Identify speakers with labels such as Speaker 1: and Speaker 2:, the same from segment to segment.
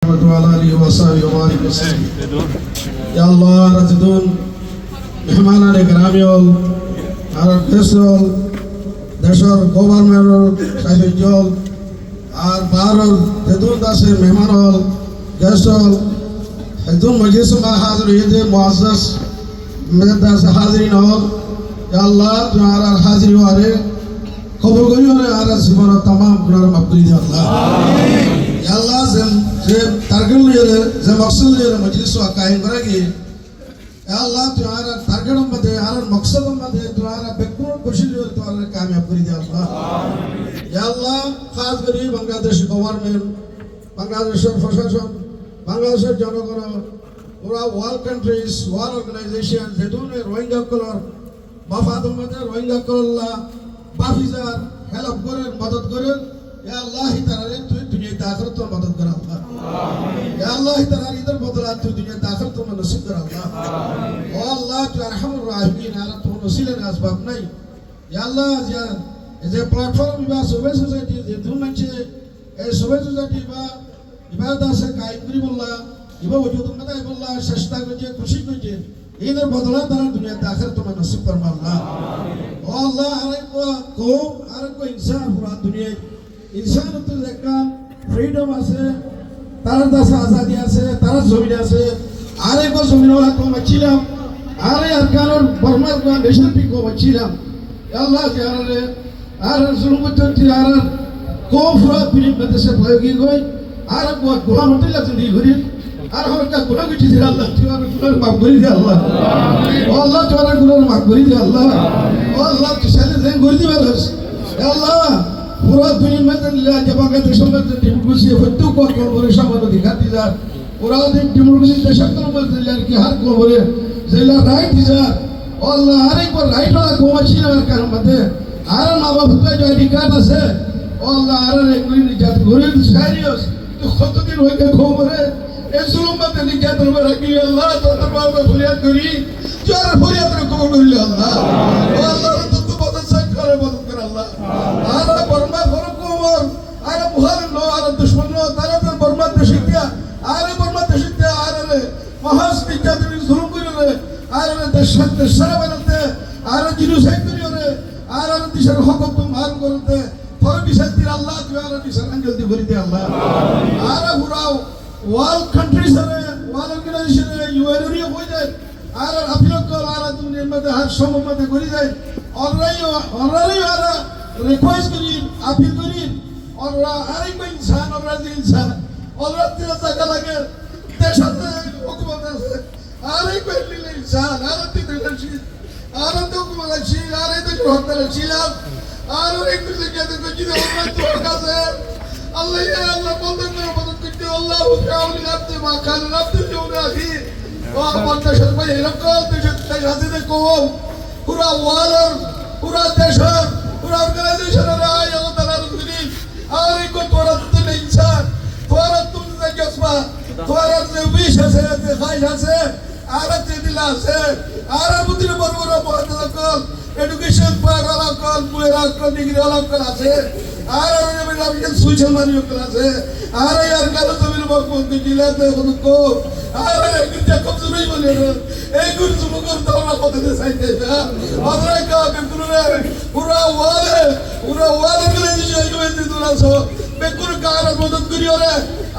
Speaker 1: وعلى آله وصحبه وبارك وسلم. يا الله رزدون مهمانان গ্রামীণ আর দেশল দেশর গভর্নমেন্ট সাহিত্যল আর বারল দেদুন দাসের মেহমানল গেসল একদম মজলিস মা হাজির হইতে মুআজ্জাজ মেদাস হাজিরিন হল ইয়া আল্লাহ তোমার হাজির হওয়ারে কবুল করিও রে আর জীবনের तमाम গুনাহ মাফ করে দিও আল্লাহ আমিন ইয়া আল্লাহ যে টার্গেট লিয়ে যে মকসদ লিয়ে মজলিস কায়েম করেगी या अल्लाह तुम्हारा टारगेट मध्ये आर मकसद मध्ये तुम्हारा बेकून खुशी लियो तुम्हारा कामयाब करी दे अल्लाह आमीन या अल्लाह खास करी बांग्लादेश गवर्नमेंट बांग्लादेशर प्रशासन बांग्लादेशर जनगण पूरा वर्ल्ड कंट्रीज वर्ल्ड ऑर्गेनाइजेशन जेदुने रोहिंग्या कलर मफाद मध्ये रोहिंग्या कलला बाफिजार हेल्प करें मदद करें या अल्लाह तारारे तू दुनिया आखिरत में मदद कर अल्लाह आमीन या अल्लाह तारारे इधर बदला तू दुनिया आखिरत में नसीब कर अल्लाह आमीन ओ अल्लाह तू अरहमुर राहिमीन आला तू नसीले असबाब नहीं या अल्लाह जे प्लॅटफॉर्म बा सोवे सोसायटी जे दोन म्हणजे ए सोवे सोसायटी बा इबादत से कायम करी बोलला इबा वजूद मध्ये बोलला सस्ता म्हणजे खुशी म्हणजे इधर बदला तारा दुनिया आखिरत में नसीब कर अल्लाह आमीन ओ अल्लाह हर को इंसान पूरा दुनिया इंसान तो लेकिन फ्रीडम আছে তার দাসে আজাদি আছে তার জমিন আছে আরে কো জমিন ওলা কম ছিলাম আরে আর কারণ বর্মার কোন দেশের পি কম ছিলাম আল্লাহ জানে আর জুলুম করতে আর কম ফরা পিনি দেশে লাগি গই আর কো গোলাম হতে লাগছে দি ঘুরি আর হরকা গোলাম কি দিল আল্লাহ তোমার গুনাহ মাফ করে দে আল্লাহ আমিন ও আল্লাহ তোমার গুনাহ মাফ করে দে আল্লাহ আমিন ও আল্লাহ তুই দেন করে দিবে আল্লাহ पूरा दुनिया में दिल्ली जब आगे देशों में डेमोक्रेसी फट्टू को कांग्रेस वालों दिखाती जा पूरा दिन डेमोक्रेसी देशों में दिल्ली की हर कांग्रेस जिला राइट दिजा और हर एक पर राइट वाला कोमची ना कर मते हर माँ बाप का जो अधिकार है और हर एक कोई निजात गोरे सारियोस तो खुद दिन होए के कांग्रेस इस जुल्म में निजात में रखी अल्लाह तो दरबार में फरियाद करी जो फरियाद को बोल अल्लाह और अल्लाह तो मदद से करे मदद कर अल्लाह आरा बर्मा फरकोवर आरा बुहार नो आरा दुश्मन नो तारा तर बर्मा देशित्या आरा बर्मा देशित्या आरा रे महास निजातनी जुलुम करिले आरा रे देशत सारा बनते आरा जिनु साइड करियो आरा रे दिशर हक तुम मान करते फर बिसतिर अल्लाह तुआरा दिशर अंजल दी भरी दे अल्लाह आमीन आरा बुरा वर्ल्ड कंट्रीज रे वर्ल्ड ऑर्गेनाइजेशन रे यूएन रे होय जाय आरा अफिल कर आरा दुनिया में हर सम में करी जाय ऑलरेडी आरा रिक्वेस्ट करी अपील करी और हर एक इंसान और इंसान और तेरा जगह लगे देशात हुकूमत আছে हर एक इंसान हर एक देश हर एक हुकूमत আছে हर एक হত্যা ছিল আর এক জায়গা থেকে যদি আমরা তো কাছে আল্লাহ ইয়া আল্লাহ বলতে করে মদদ করতে আল্লাহ উঠাউলি রাতে মা খান রাতে জোরে আছি ও বান্দা সবাই এরকম দেশের হাতে কোম পুরা ওয়ালার পুরা দেশের पूरा ऑर्गेनाइजेशन है ये ताला रुकनी आरे को तोरा तुम इंसान तोरा तुम से जज्बा तोरा से विश है ते ख्वाहिश है आरे ते दिल है आरे बुद्धिर बरोबर बहुत कल एजुकेशन पर वाला कल पूरा कल डिग्री वाला कल है आरे ने बेटा बिन सुचल मारियो कल है आरे यार कल तो मेरे बाप को दिलाते को आरे कितना कमजोर ही बोले एक गुरु सुमकर तोरा को दे साइते और का पूरा वाले के लिए जो यूएन दूला सो बेकुर कार मदद करियो रे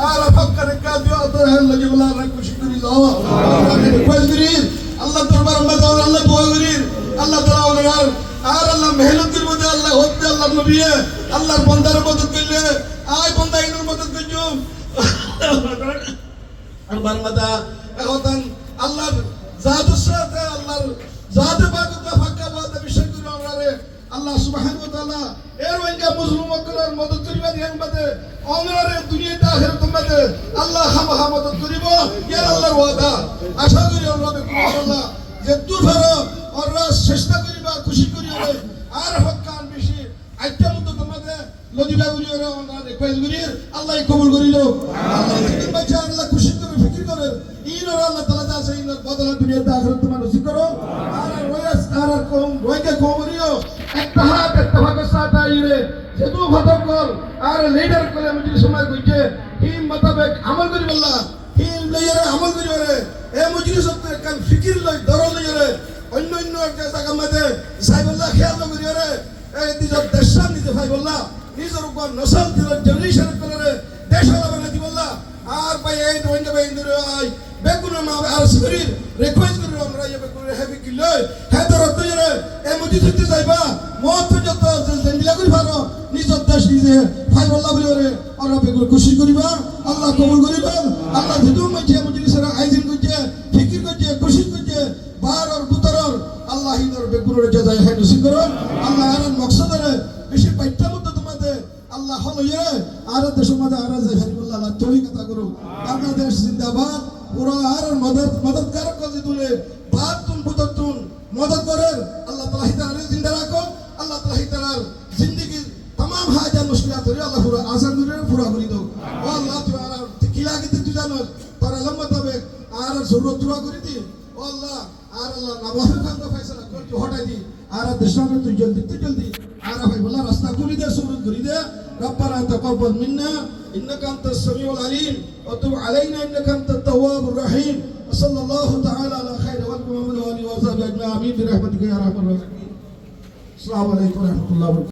Speaker 1: आला फक्कर का दियो तो है लगे वाला रे कुछ करी जाओ रिक्वेस्ट करी अल्लाह दरबार में जाओ अल्लाह दुआ करी अल्लाह ताला यार আর আল্লাহ মেহনতের মধ্যে আল্লাহ হতে আল্লাহ নবী আল্লাহর বান্দার মদদ করলে আয় বান্দা ইনের মদদ করছো আর বান্দা এখন আল্লাহর জাতের সাথে আল্লাহর জাতে পাকতে ফাঁকা বাতে বিশ্বাস করি আমরা রে আল্লাহ সুবহানাহু ওয়া তাআলা এর ওইটা মুসলমানদের মদদ করিবা দিন বাদে আমরা রে দুনিয়াতে আখিরাত মধ্যে আল্লাহ হামহা মদদ করিব ইয়ার আল্লাহর ওয়াদা আশা করি আল্লাহ আল্লাহ যে তুফারো और চেষ্টা করিবা খুশি করিও রে আর হকান বেশি আইটা মত তোমাদের লজিলা করিও রে আমরা রিকোয়েস্ট করি আল্লাহ কবুল করিল আল্লাহ থেকে বাঁচা আল্লাহ খুশি করে ফিকির করে ইন আল্লাহ তাআলা দাসে ইন বদলা দুনিয়াতে আখিরাত তোমার নসিব করো আর ওয়াস আর কম ওইকে কমরিও একটা ভাগের সাথে আইরে যেদু ভাদকল আর লিডার করে আমি সময় কইছে হিম মোতাবেক আমল করি বললা হিম লইয়ারে আমল করি বলে এ মজলিস কান ফিকির লই দরল লইয়ারে অন্য অন্য যে জায়গা মধ্যে সাইবুল্লাহ খেয়াল করি বলে এই নিজের দেশান নিজে ভাই বললা নিজের উপর নসল দিলের জেনারেশন করে দেশ বানাই দি বললা আর ভাই এই অন্য ভাই ধরে আই বেগুন মা আর শরীর রিকোয়েস্ট করি আমরা এই বেগুন হেভি কিলো হ্যাঁ দরদ লইয়ারে এ মজলিস হতে যাইবা মত যত জিন্দা করি ভালো নিজের দেশ নিজে ভাই বললা বলে আমরা বেগুন খুশি করিবা আল্লাহ কবুল করিবা আল্লাহ দিদু মাঝে মজলিসের আয়োজন করছে ফিকির করছে খুশি করছে বার আর বুতরর আল্লাহ হিন্দর বেগুনের জায়গায় হ্যাঁ নসিব করো আল্লাহ আর মকসদের বেশি পাইটা মতো তোমাদের আল্লাহ হলো ইয়ে আর দেশের মধ্যে আর যে হারিবুল্লাহ আল্লাহ তৈরি কথা করো বাংলাদেশ জিন্দাবাদ পুরো আর মদত কারক কাজে তুলে বাদ তুন বুতর তুন মদত করেন আল্লাহ তাআলা হিতার জিন্দা রাখো আল্লাহ তাআলা হিতার জিন্দেগি तमाम हाजा मुश्किलात रे अल्लाह पूरा आसान करे पूरा करी दो ओ अल्लाह तुम्हारा किला के तू जानो तारा लम्बा तबे आर जरूरत पूरा करी दी ओ अल्लाह आर अल्लाह नवाफिल काम का फैसला कर तू हटा दी आर देशा में तू जल्दी आर भाई बोला रास्ता करी दे सूरत करी दे रब्बना तकब्बल मिन्ना इन्नका अंतस समीउल अलीम व तुब अलैना इन्नका अंतत तव्वाबुर रहीम सल्लल्लाहु तआला अला खैर वल्द मुहम्मद व आलिहि व सहाबिहि अजमईन आमीन बिरहमतिका या रहमान रहीम अस्सलामु अलैकुम व रहमतुल्लाहि